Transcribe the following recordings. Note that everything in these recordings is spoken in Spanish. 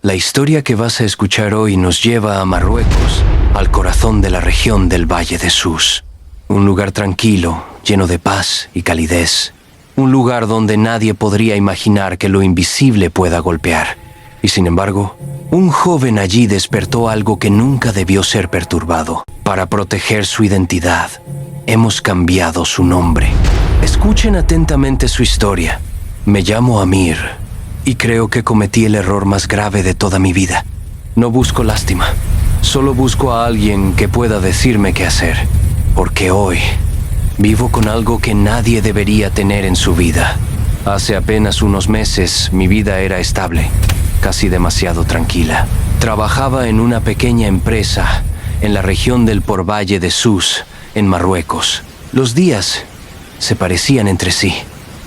La historia que vas a escuchar hoy nos lleva a Marruecos, al corazón de la región del Valle de Sus. Un lugar tranquilo, lleno de paz y calidez. Un lugar donde nadie podría imaginar que lo invisible pueda golpear. Y sin embargo, un joven allí despertó algo que nunca debió ser perturbado. Para proteger su identidad, hemos cambiado su nombre. Escuchen atentamente su historia. Me llamo Amir y creo que cometí el error más grave de toda mi vida. No busco lástima, solo busco a alguien que pueda decirme qué hacer. Porque hoy vivo con algo que nadie debería tener en su vida. Hace apenas unos meses mi vida era estable, casi demasiado tranquila. Trabajaba en una pequeña empresa en la región del Valle de Sus, en Marruecos. Los días se parecían entre sí.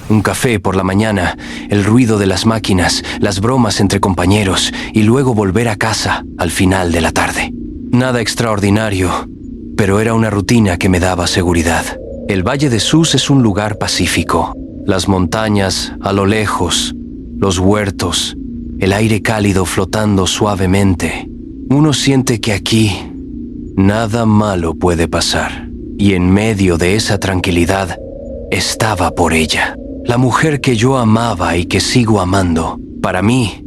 Un café por la mañana, el ruido de las máquinas, las bromas entre compañeros y luego volver a casa al final de la tarde. Nada extraordinario, pero era una rutina que me daba seguridad. El Valle de Sus es un lugar pacífico. Las montañas a lo lejos, los huertos, el aire cálido flotando suavemente. Uno siente que aquí nada malo puede pasar. Y en medio de esa tranquilidad estaba por ella. La mujer que yo amaba y que sigo amando. Para mí,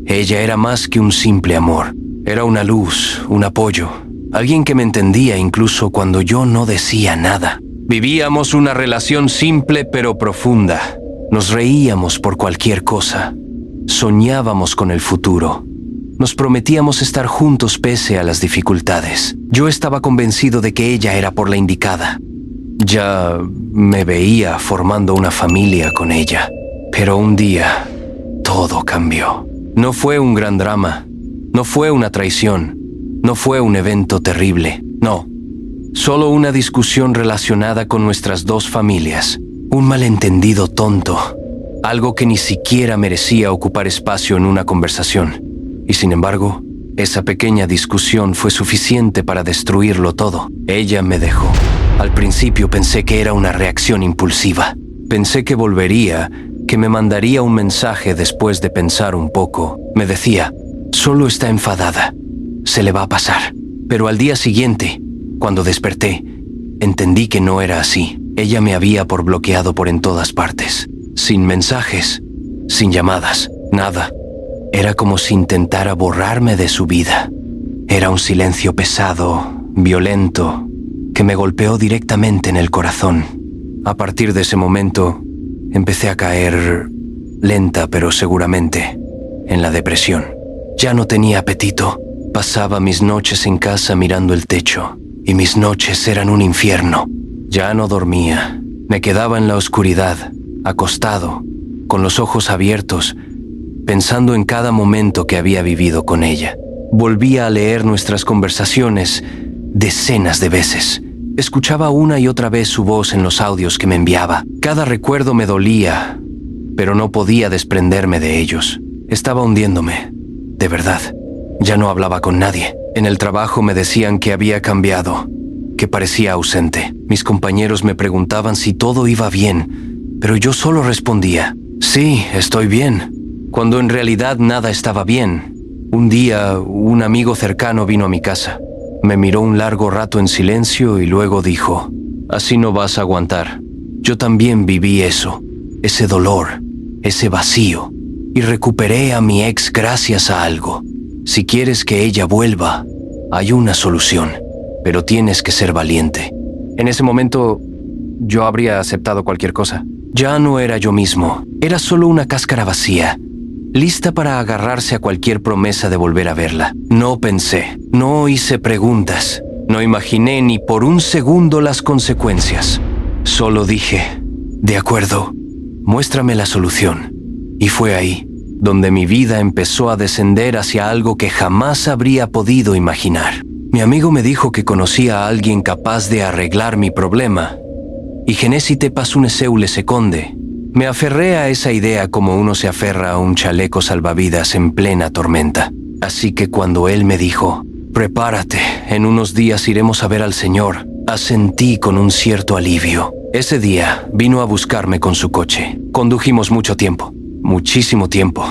ella era más que un simple amor. Era una luz, un apoyo. Alguien que me entendía incluso cuando yo no decía nada. Vivíamos una relación simple pero profunda. Nos reíamos por cualquier cosa. Soñábamos con el futuro. Nos prometíamos estar juntos pese a las dificultades. Yo estaba convencido de que ella era por la indicada. Ya me veía formando una familia con ella. Pero un día, todo cambió. No fue un gran drama. No fue una traición. No fue un evento terrible. No. Solo una discusión relacionada con nuestras dos familias. Un malentendido tonto. Algo que ni siquiera merecía ocupar espacio en una conversación. Y sin embargo, esa pequeña discusión fue suficiente para destruirlo todo. Ella me dejó. Al principio pensé que era una reacción impulsiva. Pensé que volvería, que me mandaría un mensaje después de pensar un poco. Me decía, solo está enfadada. Se le va a pasar. Pero al día siguiente, cuando desperté, entendí que no era así. Ella me había bloqueado por en todas partes. Sin mensajes, sin llamadas, nada. Era como si intentara borrarme de su vida. Era un silencio pesado, violento, que me golpeó directamente en el corazón. A partir de ese momento, empecé a caer lenta pero seguramente en la depresión. Ya no tenía apetito. Pasaba mis noches en casa mirando el techo, y mis noches eran un infierno. Ya no dormía. Me quedaba en la oscuridad, acostado, con los ojos abiertos, pensando en cada momento que había vivido con ella. Volvía a leer nuestras conversaciones decenas de veces. Escuchaba una y otra vez su voz en los audios que me enviaba. Cada recuerdo me dolía, pero no podía desprenderme de ellos. Estaba hundiéndome, de verdad. Ya no hablaba con nadie. En el trabajo me decían que había cambiado, que parecía ausente. Mis compañeros me preguntaban si todo iba bien, pero yo solo respondía, sí, estoy bien, cuando en realidad nada estaba bien. Un día, un amigo cercano vino a mi casa. Me miró un largo rato en silencio y luego dijo, así no vas a aguantar. Yo también viví eso, ese dolor, ese vacío, y recuperé a mi ex gracias a algo. Si quieres que ella vuelva, hay una solución, pero tienes que ser valiente. En ese momento, yo habría aceptado cualquier cosa. Ya no era yo mismo, era solo una cáscara vacía, lista para agarrarse a cualquier promesa de volver a verla. No pensé, no hice preguntas, no imaginé ni por un segundo las consecuencias. Solo dije, de acuerdo, muéstrame la solución. Y fue ahí donde mi vida empezó a descender hacia algo que jamás habría podido imaginar. Mi amigo me dijo que conocía a alguien capaz de arreglar mi problema, y Genesite pasune seule seconde. Me aferré a esa idea como uno se aferra a un chaleco salvavidas en plena tormenta. Así que cuando él me dijo, prepárate, en unos días iremos a ver al Señor, asentí con un cierto alivio. Ese día vino a buscarme con su coche. Condujimos mucho tiempo, muchísimo tiempo.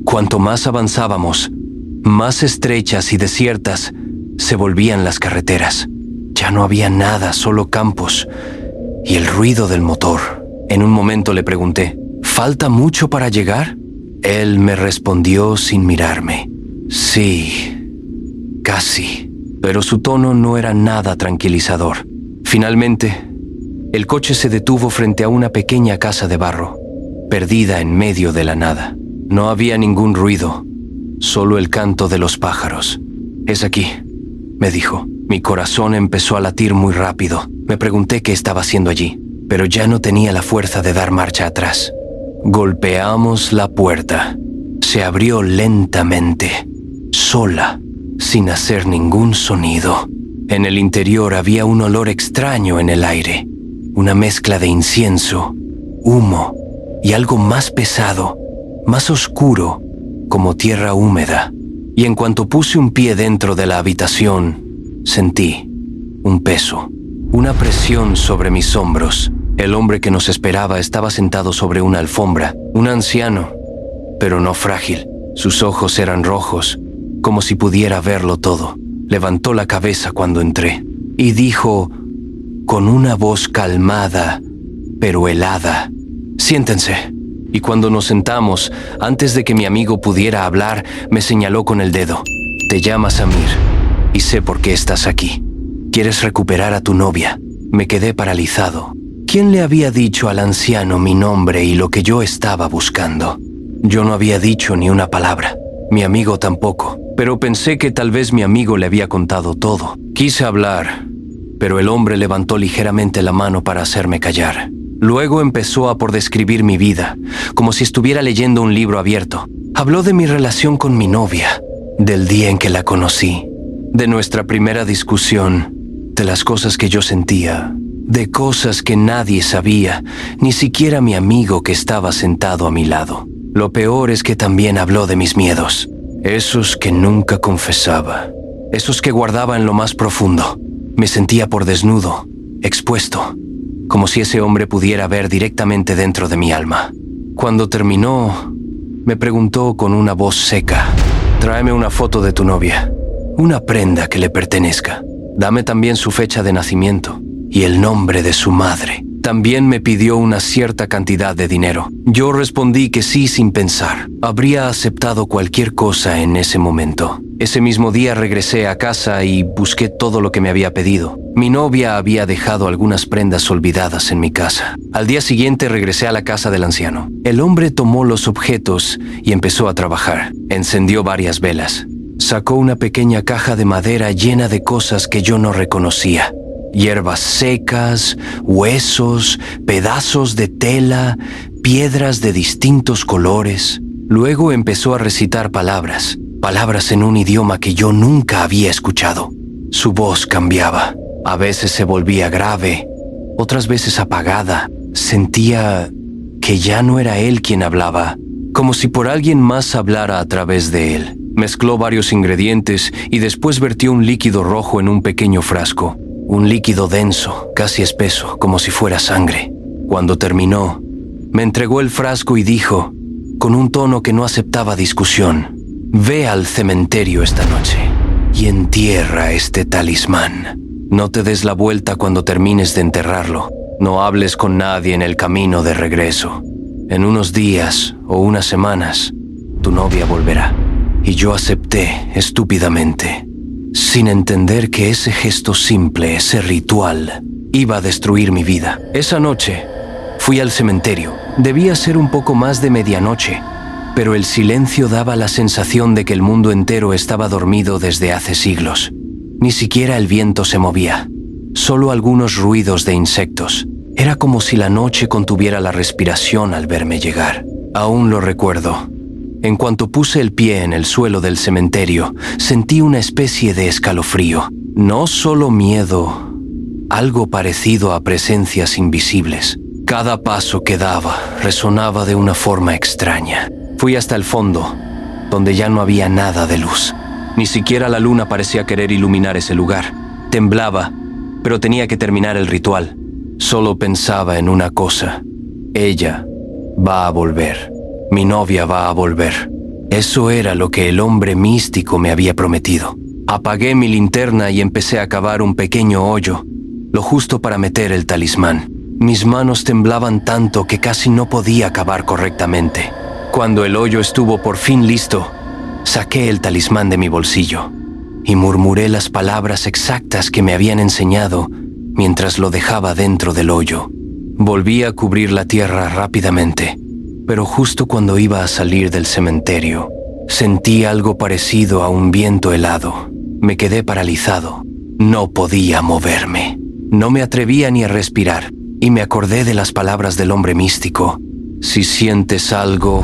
Cuanto más avanzábamos, Más estrechas y desiertas se volvían las carreteras. Ya no había nada, solo campos y el ruido del motor. En un momento le pregunté, ¿falta mucho para llegar? Él me respondió sin mirarme. Sí, casi. Pero su tono no era nada tranquilizador. Finalmente, el coche se detuvo frente a una pequeña casa de barro, perdida en medio de la nada. No había ningún ruido, solo el canto de los pájaros. «Es aquí», me dijo. Mi corazón empezó a latir muy rápido. Me pregunté qué estaba haciendo allí, pero ya no tenía la fuerza de dar marcha atrás. Golpeamos la puerta. Se abrió lentamente, sola, sin hacer ningún sonido. En el interior había un olor extraño en el aire, una mezcla de incienso, humo y algo más pesado, más oscuro, como tierra húmeda. Y en cuanto puse un pie dentro de la habitación, sentí un peso, una presión sobre mis hombros. El hombre que nos esperaba estaba sentado sobre una alfombra, un anciano, pero no frágil. Sus ojos eran rojos, como si pudiera verlo todo. Levantó la cabeza cuando entré y dijo con una voz calmada, pero helada, «Siéntense». Y cuando nos sentamos, antes de que mi amigo pudiera hablar, me señaló con el dedo. «Te llamas Amir, y sé por qué estás aquí. Quieres recuperar a tu novia». Me quedé paralizado. ¿Quién le había dicho al anciano mi nombre y lo que yo estaba buscando? Yo no había dicho ni una palabra. Mi amigo tampoco. Pero pensé que tal vez mi amigo le había contado todo. Quise hablar, pero el hombre levantó ligeramente la mano para hacerme callar. Luego empezó a por describir mi vida, como si estuviera leyendo un libro abierto. Habló de mi relación con mi novia, del día en que la conocí, de nuestra primera discusión, de las cosas que yo sentía, de cosas que nadie sabía, ni siquiera mi amigo que estaba sentado a mi lado. Lo peor es que también habló de mis miedos, esos que nunca confesaba, esos que guardaba en lo más profundo. Me sentía por desnudo, expuesto, como si ese hombre pudiera ver directamente dentro de mi alma. Cuando terminó, me preguntó con una voz seca, «Tráeme una foto de tu novia, una prenda que le pertenezca. Dame también su fecha de nacimiento y el nombre de su madre». También me pidió una cierta cantidad de dinero. Yo respondí que sí sin pensar. Habría aceptado cualquier cosa en ese momento. Ese mismo día regresé a casa y busqué todo lo que me había pedido. Mi novia había dejado algunas prendas olvidadas en mi casa. Al día siguiente regresé a la casa del anciano. El hombre tomó los objetos y empezó a trabajar. Encendió varias velas. Sacó una pequeña caja de madera llena de cosas que yo no reconocía. Hierbas secas, huesos, pedazos de tela, piedras de distintos colores. Luego empezó a recitar palabras en un idioma que yo nunca había escuchado. Su voz cambiaba. A veces se volvía grave, otras veces apagada. Sentía que ya no era él quien hablaba, como si por alguien más hablara a través de él. Mezcló varios ingredientes y después vertió un líquido rojo en un pequeño frasco. Un líquido denso, casi espeso, como si fuera sangre. Cuando terminó, me entregó el frasco y dijo, con un tono que no aceptaba discusión, «Ve al cementerio esta noche y entierra este talismán. No te des la vuelta cuando termines de enterrarlo. No hables con nadie en el camino de regreso. En unos días o unas semanas, tu novia volverá». Y yo acepté estúpidamente, sin entender que ese gesto simple, ese ritual, iba a destruir mi vida. Esa noche, fui al cementerio. Debía ser un poco más de medianoche, pero el silencio daba la sensación de que el mundo entero estaba dormido desde hace siglos. Ni siquiera el viento se movía, solo algunos ruidos de insectos. Era como si la noche contuviera la respiración al verme llegar. Aún lo recuerdo. En cuanto puse el pie en el suelo del cementerio, sentí una especie de escalofrío. No solo miedo, algo parecido a presencias invisibles. Cada paso que daba resonaba de una forma extraña. Fui hasta el fondo, donde ya no había nada de luz. Ni siquiera la luna parecía querer iluminar ese lugar. Temblaba, pero tenía que terminar el ritual. Solo pensaba en una cosa. Ella va a volver. Mi novia va a volver. Eso era lo que el hombre místico me había prometido. Apagué mi linterna y empecé a cavar un pequeño hoyo, lo justo para meter el talismán. Mis manos temblaban tanto que casi no podía cavar correctamente. Cuando el hoyo estuvo por fin listo, saqué el talismán de mi bolsillo y murmuré las palabras exactas que me habían enseñado mientras lo dejaba dentro del hoyo. Volví a cubrir la tierra rápidamente, pero justo cuando iba a salir del cementerio, sentí algo parecido a un viento helado. Me quedé paralizado. No podía moverme. No me atrevía ni a respirar, y me acordé de las palabras del hombre místico. Si sientes algo,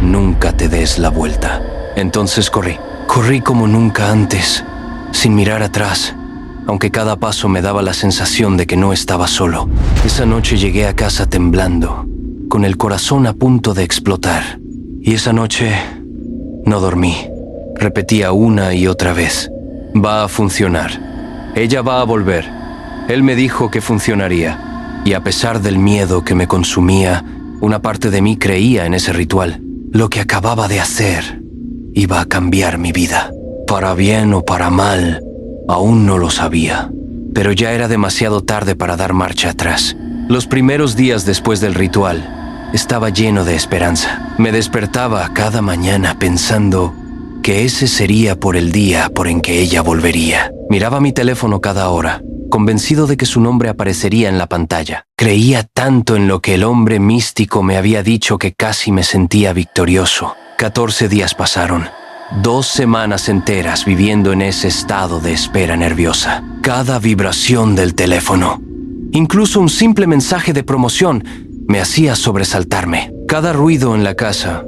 nunca te des la vuelta. Entonces corrí como nunca antes, sin mirar atrás, aunque cada paso me daba la sensación de que no estaba solo. Esa noche llegué a casa temblando, con el corazón a punto de explotar. Y esa noche no dormí. Repetía una y otra vez: va a funcionar. Ella va a volver. Él me dijo que funcionaría. Y a pesar del miedo que me consumía, una parte de mí creía en ese ritual. Lo que acababa de hacer iba a cambiar mi vida. Para bien o para mal, aún no lo sabía. Pero ya era demasiado tarde para dar marcha atrás. Los primeros días después del ritual, estaba lleno de esperanza. Me despertaba cada mañana pensando que ese sería por el día por en que ella volvería. Miraba mi teléfono cada hora, convencido de que su nombre aparecería en la pantalla. Creía tanto en lo que el hombre místico me había dicho que casi me sentía victorioso. 14 días pasaron. 2 semanas enteras viviendo en ese estado de espera nerviosa. Cada vibración del teléfono, incluso un simple mensaje de promoción, me hacía sobresaltarme. Cada ruido en la casa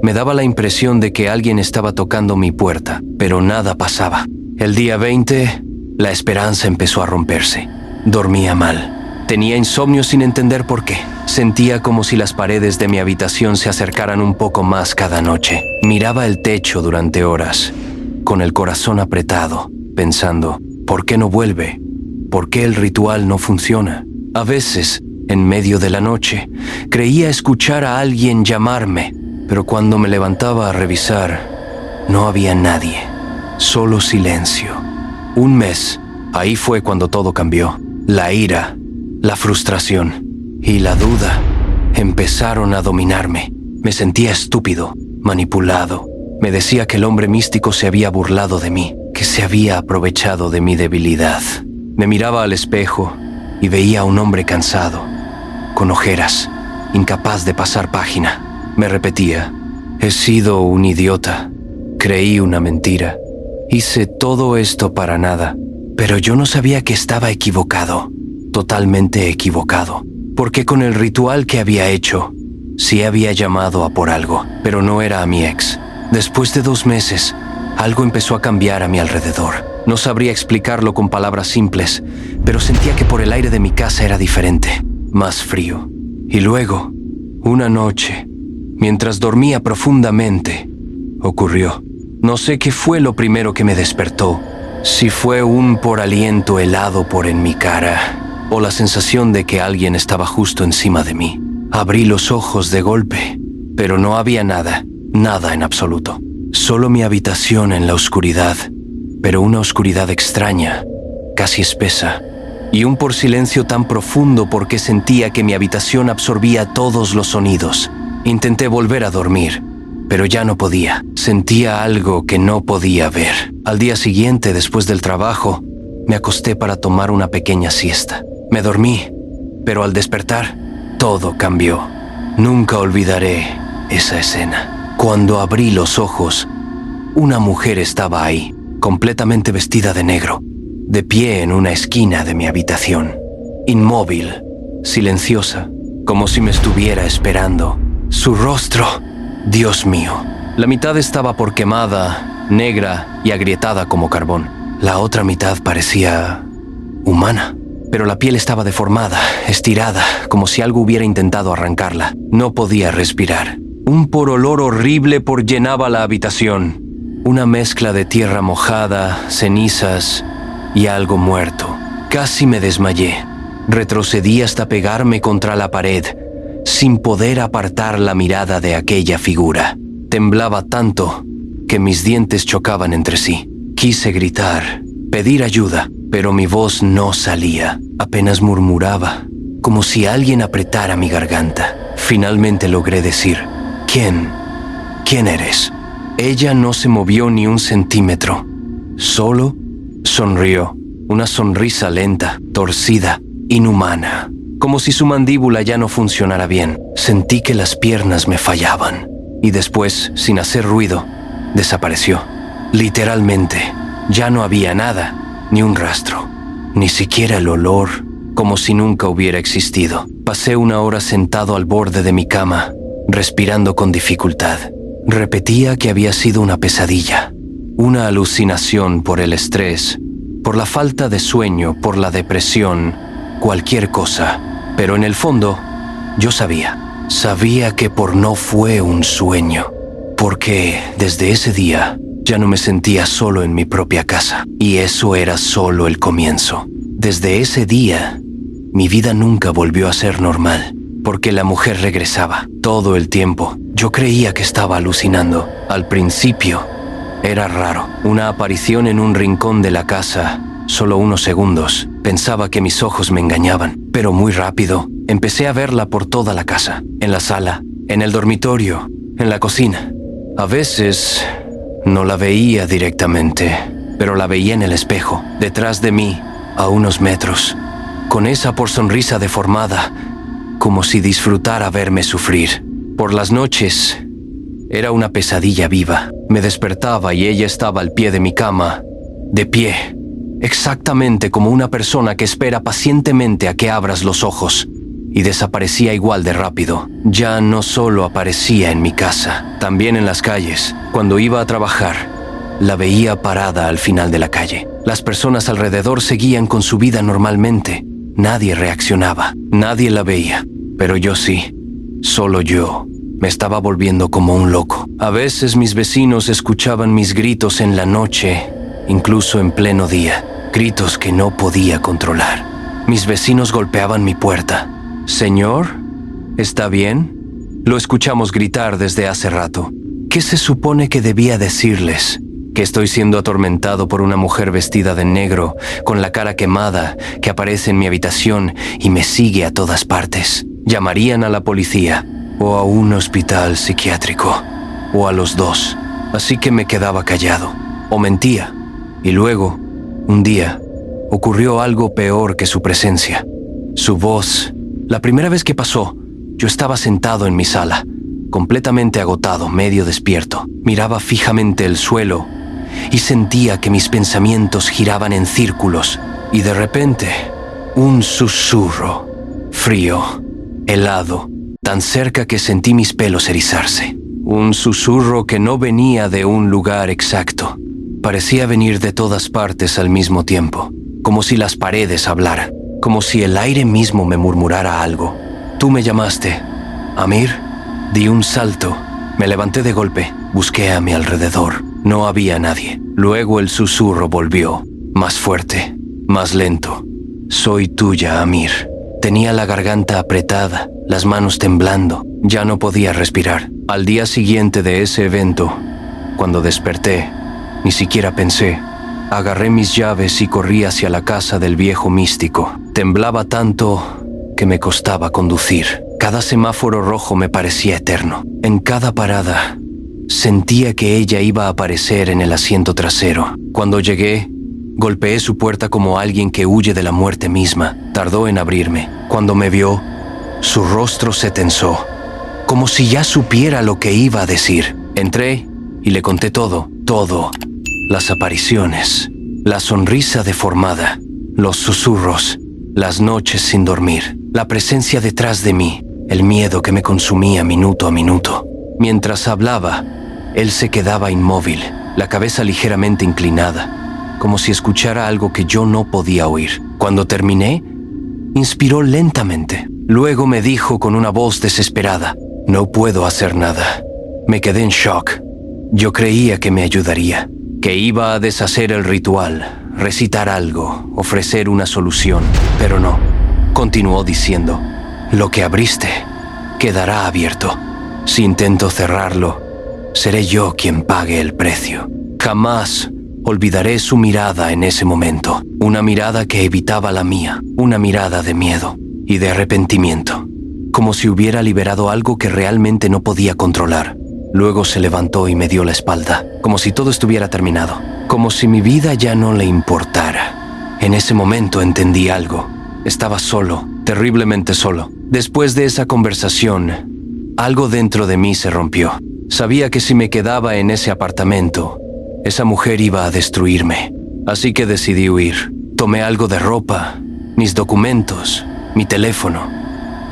me daba la impresión de que alguien estaba tocando mi puerta, pero nada pasaba. El día 20, la esperanza empezó a romperse. Dormía mal. Tenía insomnio sin entender por qué. Sentía como si las paredes de mi habitación se acercaran un poco más cada noche. Miraba el techo durante horas, con el corazón apretado, pensando: ¿por qué no vuelve? ¿Por qué el ritual no funciona? A veces, en medio de la noche, creía escuchar a alguien llamarme, pero cuando me levantaba a revisar, no había nadie. Solo silencio. Un mes, ahí fue cuando todo cambió. La ira, la frustración y la duda empezaron a dominarme. Me sentía estúpido, manipulado. Me decía que el hombre místico se había burlado de mí, que se había aprovechado de mi debilidad. Me miraba al espejo y veía a un hombre cansado, con ojeras, incapaz de pasar página. Me repetía: he sido un idiota, creí una mentira, hice todo esto para nada. Pero yo no sabía que estaba equivocado, totalmente equivocado, porque con el ritual que había hecho, sí había llamado a por algo, pero no era a mi ex. Después de 2 meses, algo empezó a cambiar a mi alrededor. No sabría explicarlo con palabras simples, pero sentía que por el aire de mi casa era diferente, más frío. Y luego, una noche, mientras dormía profundamente, ocurrió. No sé qué fue lo primero que me despertó, si fue un por aliento helado por en mi cara, o la sensación de que alguien estaba justo encima de mí. Abrí los ojos de golpe, pero no había nada, nada en absoluto. Solo mi habitación en la oscuridad, pero una oscuridad extraña, casi espesa, y un por silencio tan profundo porque sentía que mi habitación absorbía todos los sonidos. Intenté volver a dormir, pero ya no podía. Sentía algo que no podía ver. Al día siguiente, después del trabajo, me acosté para tomar una pequeña siesta. Me dormí, pero al despertar, todo cambió. Nunca olvidaré esa escena. Cuando abrí los ojos, una mujer estaba ahí, completamente vestida de negro, de pie en una esquina de mi habitación, inmóvil, silenciosa, como si me estuviera esperando. Su rostro, Dios mío, la mitad estaba por quemada, negra y agrietada como carbón. La otra mitad parecía humana, pero la piel estaba deformada, estirada, como si algo hubiera intentado arrancarla. No podía respirar. Un olor horrible llenaba la habitación. Una mezcla de tierra mojada, cenizas y algo muerto. Casi me desmayé. Retrocedí hasta pegarme contra la pared, sin poder apartar la mirada de aquella figura. Temblaba tanto que mis dientes chocaban entre sí. Quise gritar, pedir ayuda, pero mi voz no salía. Apenas murmuraba, como si alguien apretara mi garganta. Finalmente logré decir, ¿Quién eres? Ella no se movió ni un centímetro. Solo sonrió. Una sonrisa lenta, torcida, inhumana. Como si su mandíbula ya no funcionara bien. Sentí que las piernas me fallaban. Y después, sin hacer ruido, desapareció. Literalmente, ya no había nada, ni un rastro, ni siquiera el olor, como si nunca hubiera existido. Pasé una hora sentado al borde de mi cama, respirando con dificultad. Repetía que había sido una pesadilla, una alucinación por el estrés, por la falta de sueño, por la depresión, cualquier cosa. Pero en el fondo, yo sabía que por no fue un sueño, porque desde ese día ya no me sentía solo en mi propia casa, y eso era solo el comienzo. Desde ese día, mi vida nunca volvió a ser normal, porque la mujer regresaba todo el tiempo. Yo creía que estaba alucinando. Al principio, era raro. Una aparición en un rincón de la casa, solo unos segundos. Pensaba que mis ojos me engañaban, pero muy rápido empecé a verla por toda la casa, en la sala, en el dormitorio, en la cocina. A veces no la veía directamente, pero la veía en el espejo, detrás de mí, a unos metros, con esa sonrisa deformada, como si disfrutara verme sufrir. Por las noches, era una pesadilla viva. Me despertaba y ella estaba al pie de mi cama, de pie, exactamente como una persona que espera pacientemente a que abras los ojos, y desaparecía igual de rápido. Ya no solo aparecía en mi casa, también en las calles. Cuando iba a trabajar, la veía parada al final de la calle. Las personas alrededor seguían con su vida normalmente. Nadie reaccionaba, nadie la veía, pero yo sí, solo yo. Me estaba volviendo como un loco. A veces mis vecinos escuchaban mis gritos en la noche, incluso en pleno día, gritos que no podía controlar. Mis vecinos golpeaban mi puerta. «Señor, ¿está bien?». Lo escuchamos gritar desde hace rato. ¿Qué se supone que debía decirles? Que estoy siendo atormentado por una mujer vestida de negro, con la cara quemada, que aparece en mi habitación y me sigue a todas partes. Llamarían a la policía, o a un hospital psiquiátrico, o a los dos. Así que me quedaba callado, o mentía. Y luego, un día, ocurrió algo peor que su presencia. Su voz. La primera vez que pasó, yo estaba sentado en mi sala, completamente agotado, medio despierto. Miraba fijamente el suelo y sentía que mis pensamientos giraban en círculos. Y de repente, un susurro, frío, helado, tan cerca que sentí mis pelos erizarse. Un susurro que no venía de un lugar exacto. Parecía venir de todas partes al mismo tiempo, como si las paredes hablaran, como si el aire mismo me murmurara algo. «Tú me llamaste, Amir». Di un salto, me levanté de golpe, busqué a mi alrededor. No había nadie. Luego el susurro volvió, más fuerte, más lento. «Soy tuya, Amir». Tenía la garganta apretada, las manos temblando. Ya no podía respirar. Al día siguiente de ese evento, cuando desperté, ni siquiera pensé. Agarré mis llaves y corrí hacia la casa del viejo místico. Temblaba tanto que me costaba conducir. Cada semáforo rojo me parecía eterno. En cada parada, sentía que ella iba a aparecer en el asiento trasero. Cuando llegué, golpeé su puerta como alguien que huye de la muerte misma. Tardó en abrirme. Cuando me vio, su rostro se tensó, como si ya supiera lo que iba a decir. Entré y le conté todo. Las apariciones, la sonrisa deformada, los susurros, las noches sin dormir, la presencia detrás de mí, el miedo que me consumía minuto a minuto. Mientras hablaba, él se quedaba inmóvil, la cabeza ligeramente inclinada, como si escuchara algo que yo no podía oír. Cuando terminé, inspiró lentamente. Luego me dijo con una voz desesperada: «No puedo hacer nada». Me quedé en shock. Yo creía que me ayudaría, que iba a deshacer el ritual, recitar algo, ofrecer una solución, pero no. Continuó diciendo: «Lo que abriste quedará abierto. Si intento cerrarlo, seré yo quien pague el precio. Jamás olvidaré su mirada en ese momento. Una mirada que evitaba la mía. Una mirada de miedo y de arrepentimiento. Como si hubiera liberado algo que realmente no podía controlar. Luego se levantó y me dio la espalda, como si todo estuviera terminado. Como si mi vida ya no le importara. En ese momento entendí algo. Estaba solo, terriblemente solo. Después de esa conversación, algo dentro de mí se rompió. Sabía que si me quedaba en ese apartamento, esa mujer iba a destruirme. Así que decidí huir. Tomé algo de ropa, mis documentos, mi teléfono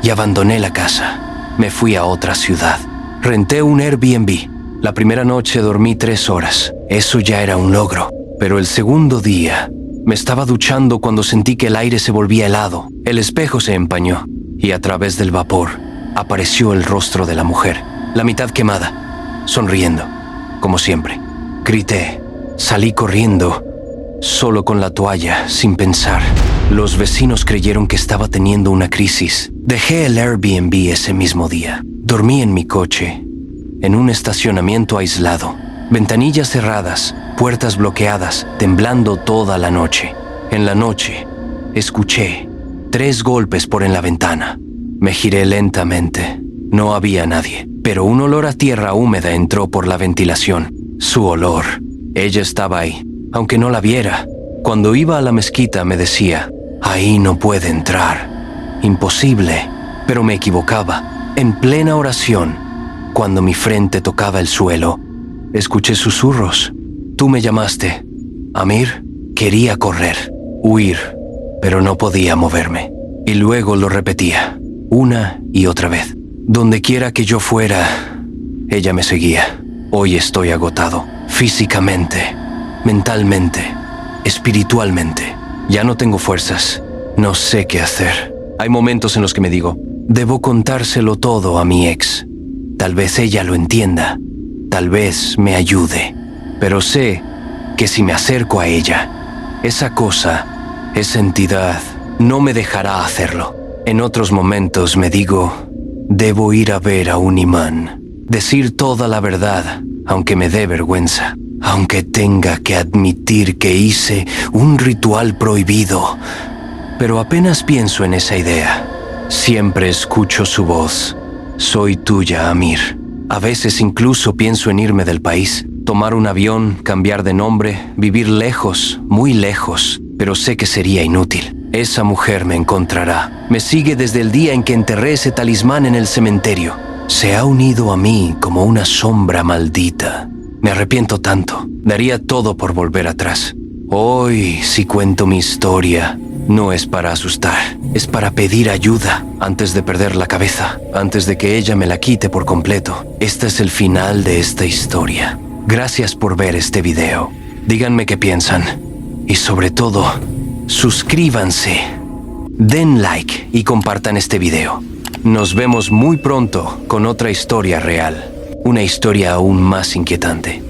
y abandoné la casa. Me fui a otra ciudad. Renté un Airbnb. La primera noche dormí 3 horas. Eso ya era un logro. Pero el segundo día, me estaba duchando cuando sentí que el aire se volvía helado. El espejo se empañó y a través del vapor apareció el rostro de la mujer, la mitad quemada, sonriendo, como siempre. Grité, salí corriendo, solo con la toalla, sin pensar. Los vecinos creyeron que estaba teniendo una crisis. Dejé el Airbnb ese mismo día. Dormí en mi coche, en un estacionamiento aislado. Ventanillas cerradas, puertas bloqueadas, temblando toda la noche. En la noche, escuché 3 golpes por en la ventana. Me giré lentamente. No había nadie, pero un olor a tierra húmeda entró por la ventilación. Su olor. Ella estaba ahí, aunque no la viera. Cuando iba a la mezquita me decía, ahí no puede entrar. Imposible, pero me equivocaba. En plena oración, cuando mi frente tocaba el suelo, escuché susurros. Tú me llamaste. Amir, quería correr, huir, pero no podía moverme. Y luego lo repetía, una y otra vez. Donde quiera que yo fuera, ella me seguía. Hoy estoy agotado, físicamente, mentalmente, espiritualmente. Ya no tengo fuerzas, no sé qué hacer. Hay momentos en los que me digo, debo contárselo todo a mi ex. Tal vez ella lo entienda, tal vez me ayude. Pero sé que si me acerco a ella, esa cosa, esa entidad, no me dejará hacerlo. En otros momentos me digo, debo ir a ver a un imán, decir toda la verdad, aunque me dé vergüenza, aunque tenga que admitir que hice un ritual prohibido. Pero apenas pienso en esa idea, siempre escucho su voz. Soy tuya, Amir. A veces incluso pienso en irme del país, tomar un avión, cambiar de nombre, vivir lejos, muy lejos, pero sé que sería inútil. Esa mujer me encontrará. Me sigue desde el día en que enterré ese talismán en el cementerio. Se ha unido a mí como una sombra maldita. Me arrepiento tanto. Daría todo por volver atrás. Hoy, si cuento mi historia, no es para asustar, es para pedir ayuda antes de perder la cabeza, antes de que ella me la quite por completo. Este es el final de esta historia. Gracias por ver este video. Díganme qué piensan. Y sobre todo, suscríbanse, den like y compartan este video. Nos vemos muy pronto con otra historia real. Una historia aún más inquietante.